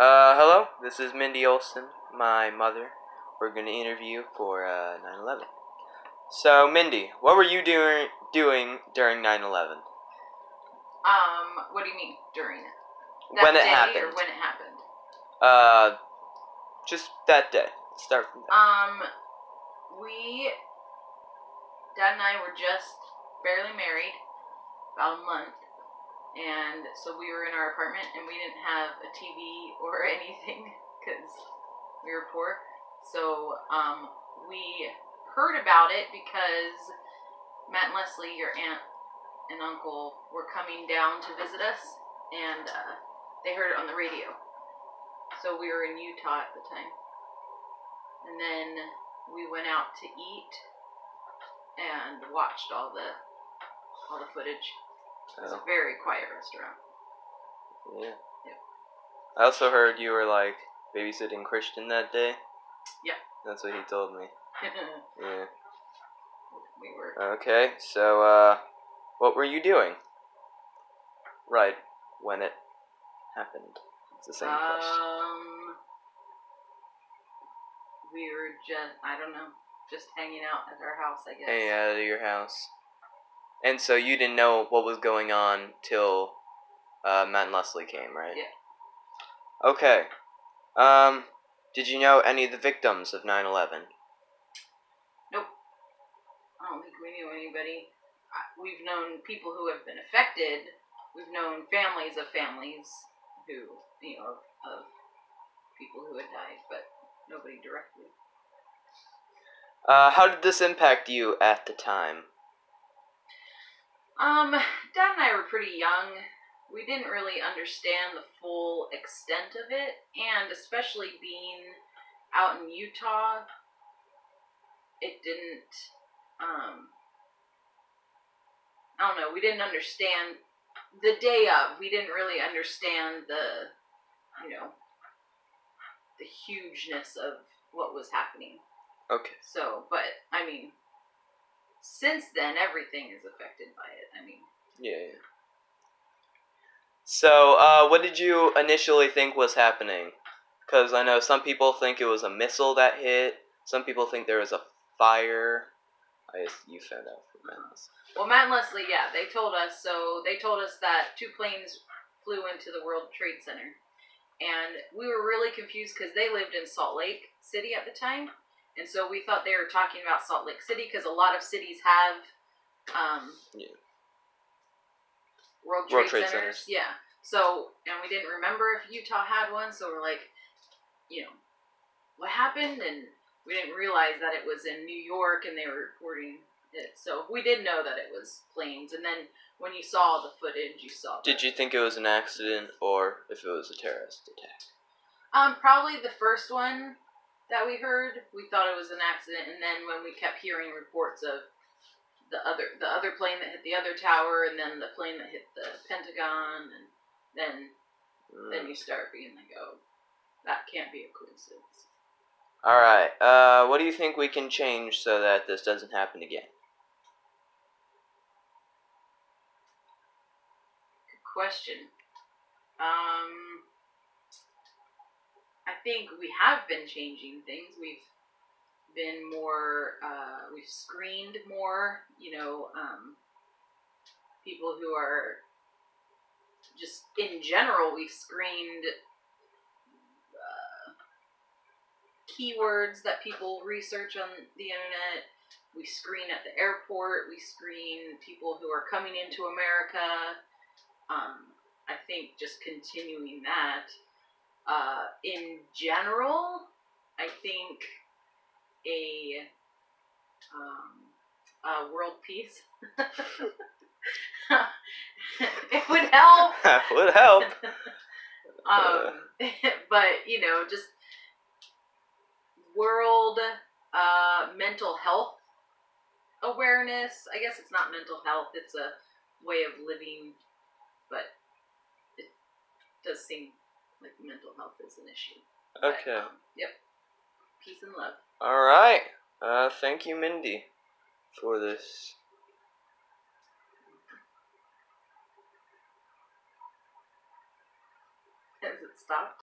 Hello, this is Mindy Olson, my mother. We're going to interview for 9/11. So, Mindy, what were you doing during 9/11? What do you mean during it? When it day happened. or when it happened? Just that day. Start from that. Dad and I were just barely married, about a month, and so we were in our apartment, and we didn't have a TV or anything, because we were poor, so, we heard about it because Matt and Leslie, your aunt and uncle, were coming down to visit us, and, they heard it on the radio. So we were in Utah at the time. And then we went out to eat and watched all the footage. It was a very quiet restaurant. Yeah. Yep. I also heard you were babysitting Christian that day. Yeah. That's what he told me. Yeah. We were. Okay, so what were you doing? Right when it happened. It's the same question. We were just hanging out at our house, I guess. Hanging out at your house. And so you didn't know what was going on till Matt and Leslie came, right? Yeah. Okay. Did you know any of the victims of 9/11? Nope. I don't think we knew anybody. We've known people who have been affected. We've known families of families who, of people who had died, but nobody directly. How did this impact you at the time? Dad and I were pretty young. We didn't really understand the full extent of it, and especially being out in Utah, it didn't, I don't know, we didn't understand the day of. We didn't really understand the hugeness of what was happening. Okay. So, but, since then, everything is affected by it. Yeah. So, what did you initially think was happening? Because I know some people think it was a missile that hit. Some people think there was a fire. I guess you found out from Matt and Leslie. Well, Matt and Leslie, yeah, they told us that 2 planes flew into the World Trade Center. And we were really confused because they lived in Salt Lake City at the time. And so we thought they were talking about Salt Lake City because a lot of cities have World Trade Centers. Yeah. So, and we didn't remember if Utah had one. So we're like, what happened? And we didn't realize that it was in New York and they were recording it. So we did know that it was planes. And then when you saw the footage, you saw. Did you think it was an accident or if it was a terrorist attack? Probably the first one that we heard, we thought it was an accident, and then when we kept hearing reports of the other plane that hit the other tower, and then the plane that hit the Pentagon, and then you start being like, oh, that can't be a coincidence. Alright, what do you think we can change so that this doesn't happen again? Good question. I think we have been changing things. We've been more, we've screened more, people who are just, in general, we've screened keywords that people research on the internet. We screen at the airport. We screen people who are coming into America. I think just continuing that. In general, I think a world peace. It would help. Would help. But, just world mental health awareness. I guess it's not mental health, it's a way of living, but it does seem like mental health is an issue. Okay. But, yep. Peace and love. Alright. Thank you, Mindy, for this. Has it stopped?